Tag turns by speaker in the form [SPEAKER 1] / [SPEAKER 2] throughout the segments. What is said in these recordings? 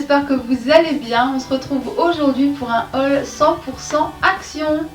[SPEAKER 1] j'espère que vous allez bien. On se retrouve aujourd'hui pour un haul 100% action.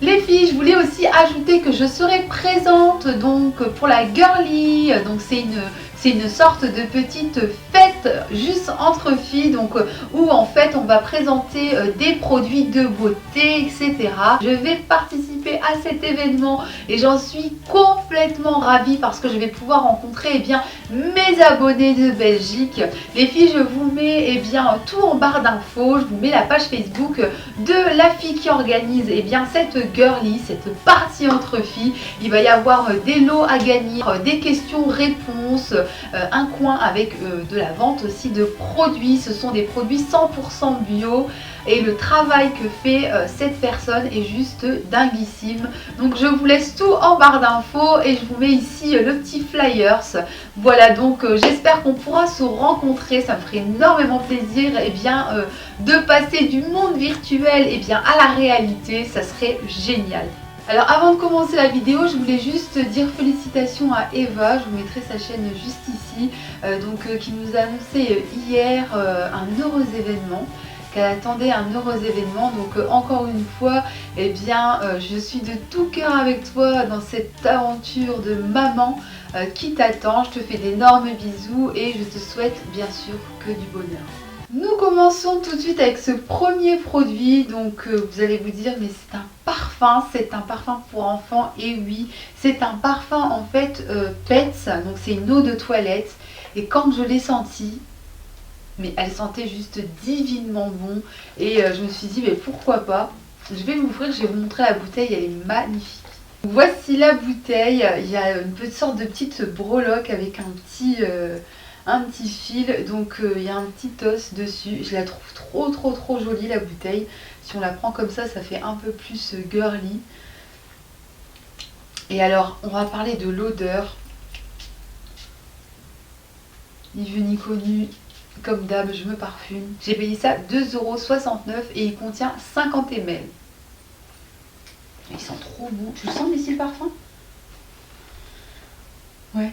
[SPEAKER 1] Les filles, je voulais aussi ajouter que je serai présente donc pour la girly, donc c'est une sorte de petite fête juste entre filles, donc où en fait on va présenter des produits de beauté, etc. Je vais participer à cet événement et j'en suis complètement ravie parce que je vais pouvoir rencontrer mes abonnés de Belgique. Les filles, je vous mets tout en barre d'infos, je vous mets la page Facebook de la fille qui organise cette girly, cette partie entre filles. Il va y avoir des lots à gagner, des questions-réponses, un coin avec de la vente aussi de produits. Ce sont des produits 100% bio et le travail que fait cette personne est juste dinguissime. Donc je vous laisse tout en barre d'infos et je vous mets ici le petit flyers. Voilà, donc j'espère qu'on pourra se rencontrer, ça me ferait énormément plaisir de passer du monde virtuel à la réalité, ça serait génial. Alors avant de commencer la vidéo, je voulais juste dire félicitations à Eva, je vous mettrai sa chaîne juste ici, qui nous a annoncé hier un heureux événement, qu'elle attendait un heureux événement. Donc encore une fois, je suis de tout cœur avec toi dans cette aventure de maman qui t'attend. Je te fais d'énormes bisous et je te souhaite bien sûr que du bonheur. Nous commençons tout de suite avec ce premier produit. Donc vous allez vous dire, mais c'est un parfum pour enfants. Et oui, c'est un parfum en fait Pets, donc c'est une eau de toilette. Et quand je l'ai senti, mais elle sentait juste divinement bon et je me suis dit mais pourquoi pas. Je vais l'ouvrir, je vais vous montrer la bouteille, elle est magnifique. Voici la bouteille, il y a une petite sorte de petite breloque avec un petit fil, donc il y a un petit os dessus. Je la trouve trop jolie la bouteille. Si on la prend comme ça fait un peu plus girly. Et alors on va parler de l'odeur. Ni vu ni connu, comme d'hab je me parfume. J'ai payé ça 2,69 € et il contient 50 ml. Ils sont trop bons. Tu le sens ici le parfum? Ouais.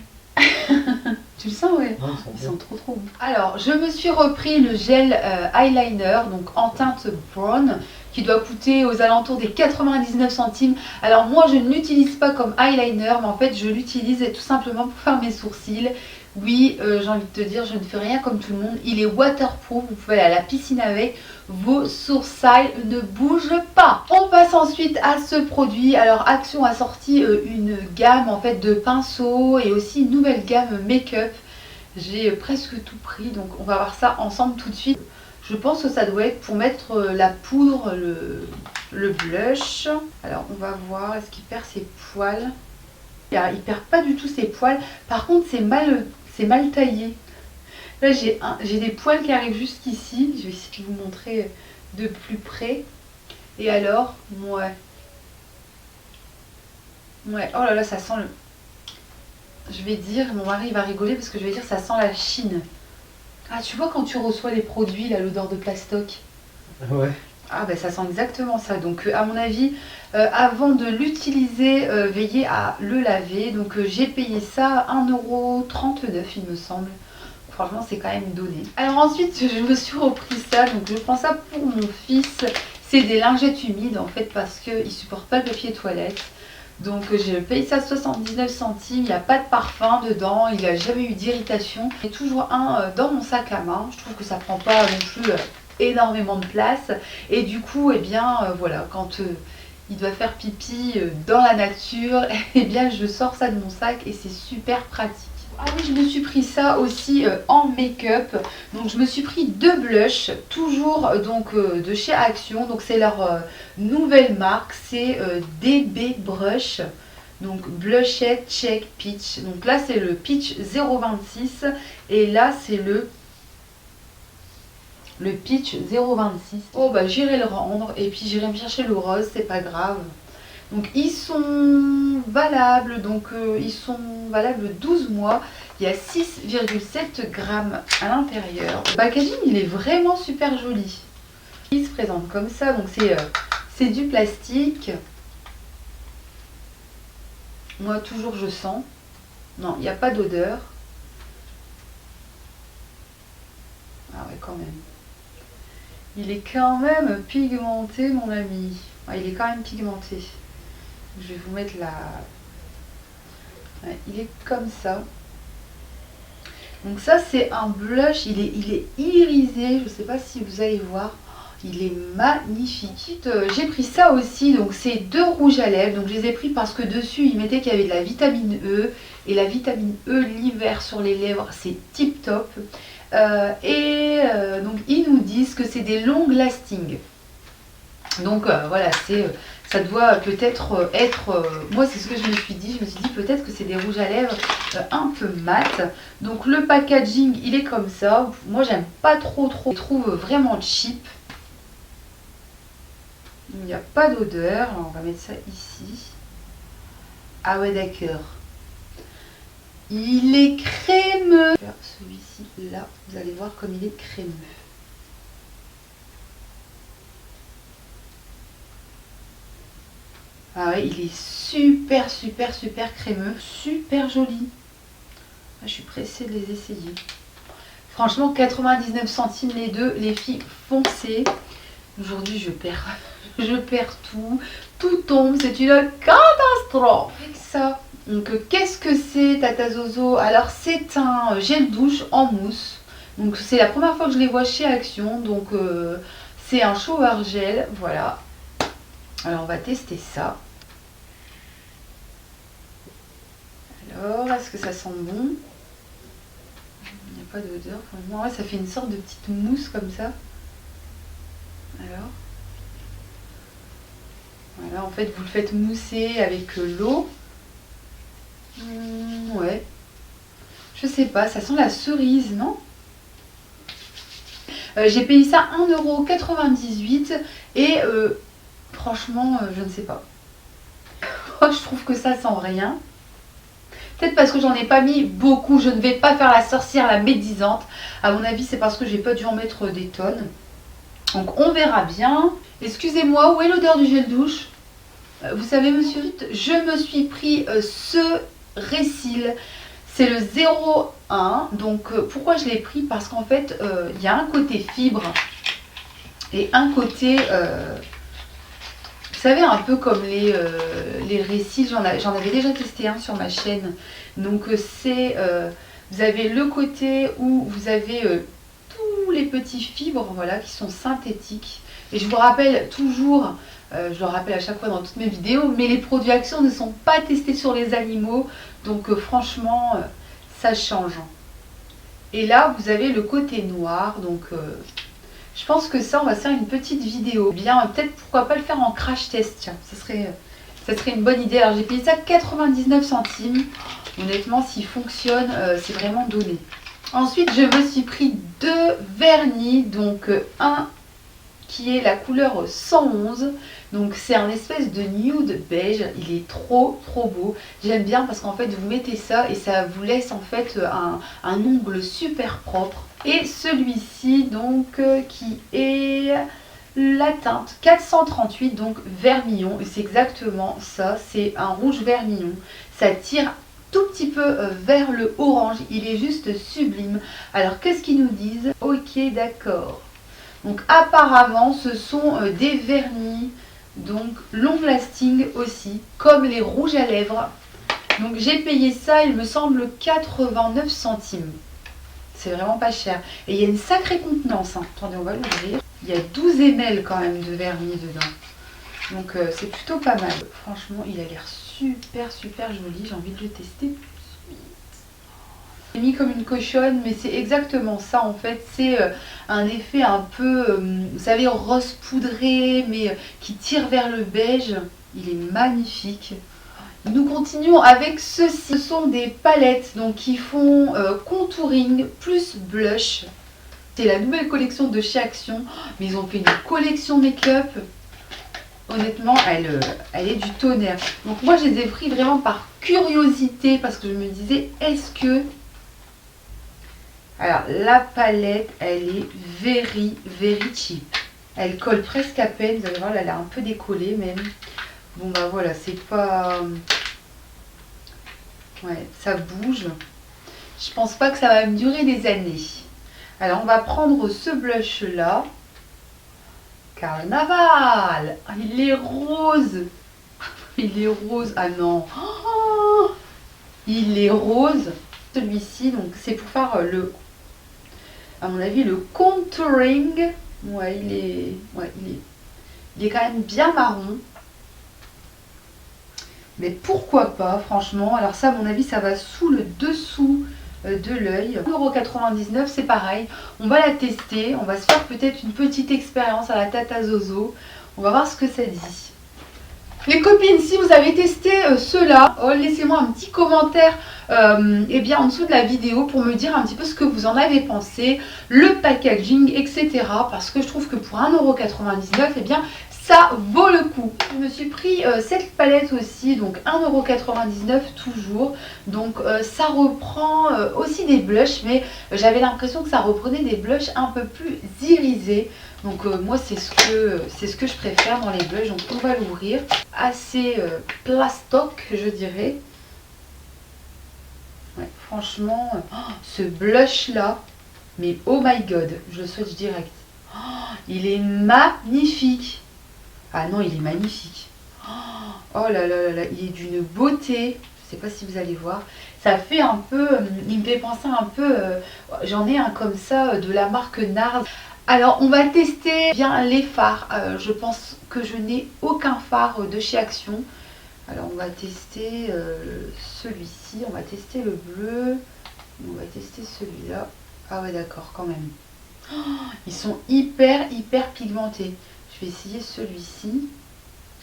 [SPEAKER 1] Tu le sens? Ouais. Ils sont trop bons. Alors je me suis repris le gel eyeliner, donc en teinte brown, qui doit coûter aux alentours des 99 centimes. Alors moi je ne l'utilise pas comme eyeliner, mais en fait je l'utilise tout simplement pour faire mes sourcils. Oui, j'ai envie de te dire, je ne fais rien comme tout le monde. Il est waterproof, vous pouvez aller à la piscine avec, vos sourcils ne bougent pas. On passe ensuite à ce produit. Alors Action a sorti une gamme en fait de pinceaux et aussi une nouvelle gamme make-up. J'ai presque tout pris, donc on va voir ça ensemble tout de suite. Je pense que ça doit être pour mettre la poudre, le blush. Alors on va voir, est-ce qu'il perd ses poils? Il perd pas du tout ses poils. Par contre c'est mal taillé. Là j'ai des poils qui arrivent jusqu'ici. Je vais essayer de vous montrer de plus près. Et alors, ouais, oh là là, ça sent le... Je vais dire, mon mari va rigoler parce que je vais dire ça sent la Chine. Ah, tu vois quand tu reçois les produits, là, l'odeur de plastoc.
[SPEAKER 2] Ouais.
[SPEAKER 1] Ah ben ça sent exactement ça. Donc à mon avis, avant de l'utiliser, veillez à le laver. Donc j'ai payé ça 1,39 € il me semble. Franchement c'est quand même donné. Alors ensuite je me suis repris ça. Donc je prends ça pour mon fils. C'est des lingettes humides en fait parce qu'il ne supporte pas le papier toilette. Donc j'ai payé ça 79 centimes, il n'y a pas de parfum dedans, il n'a jamais eu d'irritation. Il y a toujours un dans mon sac à main, je trouve que ça prend pas non plus énormément de place. Et du coup, voilà, quand il doit faire pipi dans la nature, je sors ça de mon sac et c'est super pratique. Ah oui, je me suis pris ça aussi en make-up. Donc je me suis pris 2 blushs, toujours de chez Action. Donc c'est leur nouvelle marque, c'est DB Brush. Donc Blushette Check Peach. Donc là c'est le Peach 026 et là c'est le Peach 026. Oh bah j'irai le rendre et puis j'irai me chercher le rose, c'est pas grave. Donc ils sont valables, 12 mois. Il y a 6,7 grammes à l'intérieur. Le packaging il est vraiment super joli. Il se présente comme ça, donc c'est du plastique. Moi toujours je sens. Non, il n'y a pas d'odeur. Ah ouais quand même. Il est quand même pigmenté, mon ami. Ouais, il est quand même pigmenté. Je vais vous mettre la... Ouais, il est comme ça. Donc ça, c'est un blush. Il est irisé. Je ne sais pas si vous allez voir. Il est magnifique. J'ai pris ça aussi. Donc c'est 2 rouges à lèvres. Donc je les ai pris parce que dessus, il mettait qu'il y avait de la vitamine E. Et la vitamine E, l'hiver sur les lèvres, c'est tip top. Donc ils nous disent que c'est des long lasting. Donc voilà, ça doit peut-être être, moi c'est ce que je me suis dit peut-être que c'est des rouges à lèvres un peu mat. Donc le packaging il est comme ça, moi j'aime pas trop, je trouve vraiment cheap. Il n'y a pas d'odeur, on va mettre ça ici. Ah ouais d'accord. Il est crémeux. Celui-ci là, vous allez voir comme il est crémeux. Ah ouais, il est super crémeux, super joli. Ah, je suis pressée de les essayer. Franchement, 99 centimes les deux, les filles, foncez. Aujourd'hui, je perds tout tombe, c'est une catastrophe. Avec ça, donc qu'est-ce que c'est Tata Zozo? Alors c'est un gel douche en mousse. Donc c'est la première fois que je les vois chez Action. Donc c'est un shower gel, voilà. Alors on va tester ça. Alors, est-ce que ça sent bon? Il n'y a pas d'odeur pour le moment. Ouais, ça fait une sorte de petite mousse comme ça. Alors, voilà, en fait, vous le faites mousser avec l'eau. Ouais. Je sais pas, ça sent la cerise, non? J'ai payé ça 1,98 € et franchement, je ne sais pas. Je trouve que ça sent rien. Peut-être parce que j'en ai pas mis beaucoup. Je ne vais pas faire la sorcière, la médisante. À mon avis, c'est parce que j'ai pas dû en mettre des tonnes. Donc on verra bien. Excusez-moi, où est l'odeur du gel douche? Vous savez, monsieur, je me suis pris ce Récil. C'est le 01. Donc pourquoi je l'ai pris? Parce qu'en fait, il y a un côté fibre et un côté... vous savez, un peu comme les Récils, j'en avais déjà testé un sur ma chaîne. Donc vous avez le côté où vous avez tous les petits fibres, voilà, qui sont synthétiques. Et je vous rappelle toujours, je le rappelle à chaque fois dans toutes mes vidéos, mais les produits Action ne sont pas testés sur les animaux. Donc franchement, ça change. Et là, vous avez le côté noir, donc... je pense que ça, on va faire une petite vidéo. Bien, peut-être pourquoi pas le faire en crash test. Tiens, ça serait une bonne idée. Alors j'ai payé ça 99 centimes. Honnêtement, s'il fonctionne, c'est vraiment donné. Ensuite, je me suis pris 2 vernis. Donc un qui est la couleur 111. Donc c'est un espèce de nude beige. Il est trop beau. J'aime bien parce qu'en fait, vous mettez ça et ça vous laisse en fait un ongle super propre. Et celui-ci donc qui est la teinte 438, donc vermillon. Et c'est exactement ça, c'est un rouge vermillon. Ça tire tout petit peu vers le orange, il est juste sublime. Alors qu'est-ce qu'ils nous disent? Ok, d'accord. Donc apparemment ce sont des vernis, donc long lasting aussi, comme les rouges à lèvres. Donc j'ai payé ça, il me semble 89 centimes. C'est vraiment pas cher. Et il y a une sacrée contenance. Hein. Attendez, on va l'ouvrir. Il y a 12 ml quand même de vernis dedans. Donc c'est plutôt pas mal. Franchement, il a l'air super joli. J'ai envie de le tester tout de suite. J'ai mis comme une cochonne, mais c'est exactement ça en fait. C'est un effet un peu, vous savez, rose poudré, mais qui tire vers le beige. Il est magnifique. Nous continuons avec ceci. Ce sont des palettes donc, qui font contouring plus blush. C'est la nouvelle collection de chez Action. Mais ils ont fait une collection make-up. Honnêtement, elle est du tonnerre. Donc moi, je les ai pris vraiment par curiosité. Parce que je me disais, est-ce que... Alors, la palette, elle est very cheap. Elle colle presque à peine. Vous allez voir, elle est un peu décollée même. Bon bah voilà, c'est pas... Ouais, ça bouge. Je pense pas que ça va me durer des années. Alors on va prendre ce blush là. Carnaval. Ah, il est rose. Il est rose. Ah non. Oh, il est rose. Celui-ci, donc c'est pour faire à mon avis, le contouring. Ouais, il est quand même bien marron. Mais pourquoi pas, franchement. Alors ça, à mon avis, ça va sous le dessous de l'œil. 1,99 €, c'est pareil. On va la tester. On va se faire peut-être une petite expérience à la Tata Zozo. On va voir ce que ça dit. Les copines, si vous avez testé ceux-là, laissez-moi un petit commentaire bien, en dessous de la vidéo pour me dire un petit peu ce que vous en avez pensé, le packaging, etc. Parce que je trouve que pour 1,99 €, eh bien, ça vaut le coup. Je me suis pris cette palette aussi, donc 1,99 € toujours. Donc ça reprend aussi des blushs, mais j'avais l'impression que ça reprenait des blushs un peu plus irisés. Donc moi c'est ce que je préfère dans les blushs. Donc on va l'ouvrir. Assez plastoc, je dirais. Ouais, franchement, ce blush là, mais oh my god, je le swatch direct. Oh, il est magnifique. Ah non, il est magnifique. Oh là là là là, il est d'une beauté. Je sais pas si vous allez voir. Ça fait un peu, il me fait penser un peu, j'en ai un comme ça de la marque NARS. Alors on va tester bien les fards. Je pense que je n'ai aucun fard de chez Action. Alors on va tester celui-ci, on va tester le bleu, on va tester celui-là. Ah ouais d'accord quand même. Oh, ils sont hyper pigmentés. Je vais essayer celui-ci.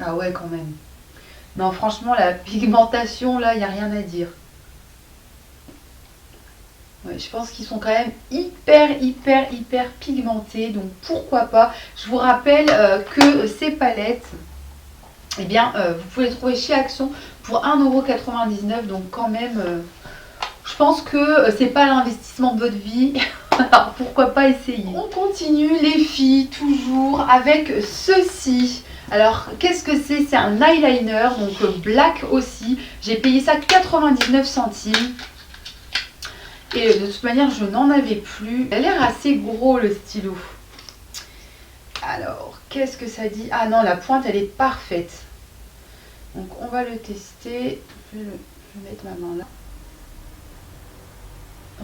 [SPEAKER 1] Ah ouais quand même. Non franchement la pigmentation là, il n'y a rien à dire. Ouais, je pense qu'ils sont quand même hyper pigmentés, donc pourquoi pas. Je vous rappelle que ces palettes, eh bien, vous pouvez les trouver chez Action pour 1,99 €, donc quand même, je pense que c'est pas l'investissement de votre vie. Alors pourquoi pas essayer. On continue les filles, toujours avec ceci. Alors qu'est-ce que c'est? C'est un eyeliner, donc black aussi. J'ai payé ça 99 centimes. Et de toute manière, je n'en avais plus. Il a l'air assez gros le stylo. Alors, qu'est-ce que ça dit? Ah non, la pointe, elle est parfaite. Donc, on va le tester. Je vais mettre ma main là.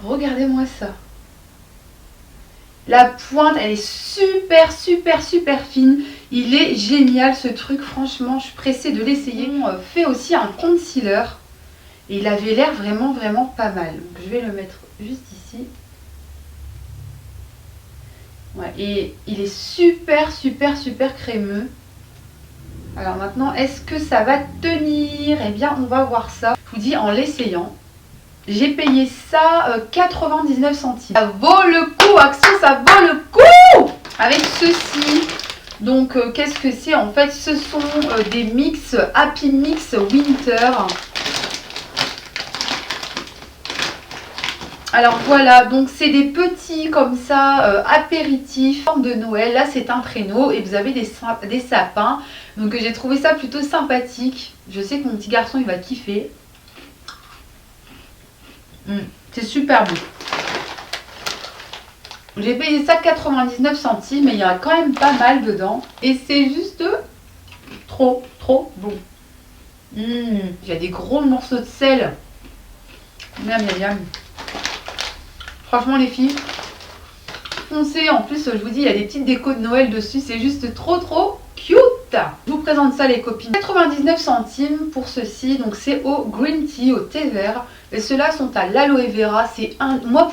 [SPEAKER 1] Regardez-moi ça. La pointe, elle est super fine. Il est génial ce truc. Franchement, je suis pressée de l'essayer. On fait aussi un concealer. Et il avait l'air vraiment pas mal. Donc, je vais le mettre juste ici. Ouais, et il est super crémeux. Alors maintenant, est-ce que ça va tenir? Eh bien, on va voir ça. Je vous dis en l'essayant. J'ai payé ça 99 centimes. Ça vaut le coup, Action, ça vaut le coup! Avec ceci. Donc, qu'est-ce que c'est? En fait, ce sont des mix, Happy Mix Winter. Alors voilà, donc c'est des petits comme ça, apéritifs, forme de Noël. Là c'est un traîneau et vous avez des sapins. Donc j'ai trouvé ça plutôt sympathique. Je sais que mon petit garçon il va kiffer. C'est super bon. J'ai payé ça 99 centimes, mais il y en a quand même pas mal dedans. Et c'est juste trop bon. Il y a des gros morceaux de sel. Miam. Franchement les filles, foncez. En plus je vous dis il y a des petites décos de Noël dessus, c'est juste trop cute. Je vous présente ça les copines. 99 centimes pour ceci, donc c'est au green tea, au thé vert. Et ceux-là sont à l'aloe vera.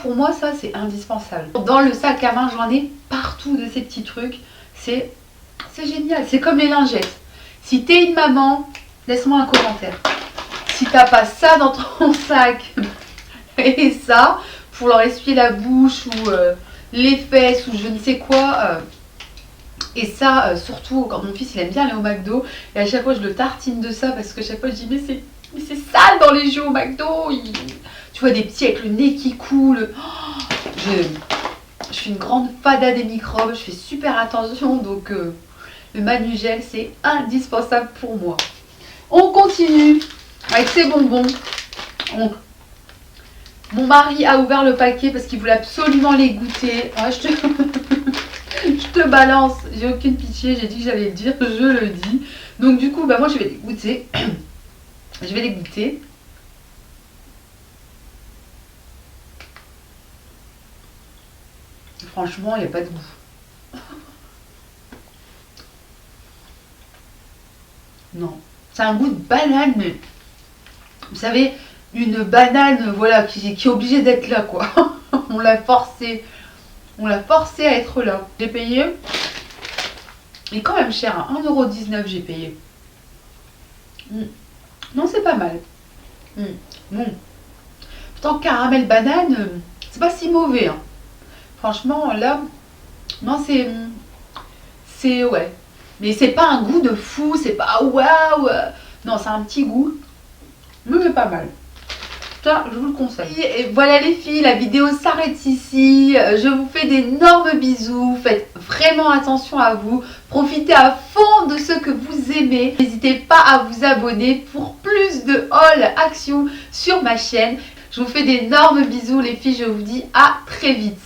[SPEAKER 1] Pour moi ça c'est indispensable. Dans le sac à main j'en ai partout de ces petits trucs. C'est génial, c'est comme les lingettes. Si t'es une maman, laisse-moi un commentaire. Si t'as pas ça dans ton sac et ça pour leur essuyer la bouche ou les fesses ou je ne sais quoi. Et ça, surtout quand mon fils il aime bien aller au McDo. Et à chaque fois je le tartine de ça parce que chaque fois je dis mais c'est sale dans les jeux au McDo. Tu vois des petits avec le nez qui coule. Oh, je suis une grande fada des microbes. Je fais super attention donc le Manugel c'est indispensable pour moi. On continue avec ces bonbons. Mon mari a ouvert le paquet parce qu'il voulait absolument les goûter. Ouais, je je te balance, j'ai aucune pitié, j'ai dit que j'allais le dire, je le dis. Donc du coup, bah moi je vais les goûter. Je vais les goûter. Franchement, il n'y a pas de goût. Non. C'est un goût de banane, mais vous savez, une banane, voilà, qui est obligée d'être là, quoi. On l'a forcé. On l'a forcé à être là. J'ai payé. Il est quand même cher, hein. 1,19 € j'ai payé. Non, c'est pas mal. Bon. Pourtant, caramel banane, c'est pas si mauvais, hein. Franchement, là, non, c'est ouais. Mais c'est pas un goût de fou, c'est pas waouh. Non, c'est un petit goût, mais c'est pas mal. Ça, je vous le conseille. Et voilà les filles, la vidéo s'arrête ici. Je vous fais d'énormes bisous. Faites vraiment attention à vous. Profitez à fond de ce que vous aimez. N'hésitez pas à vous abonner pour plus de haul action sur ma chaîne. Je vous fais d'énormes bisous les filles. Je vous dis à très vite.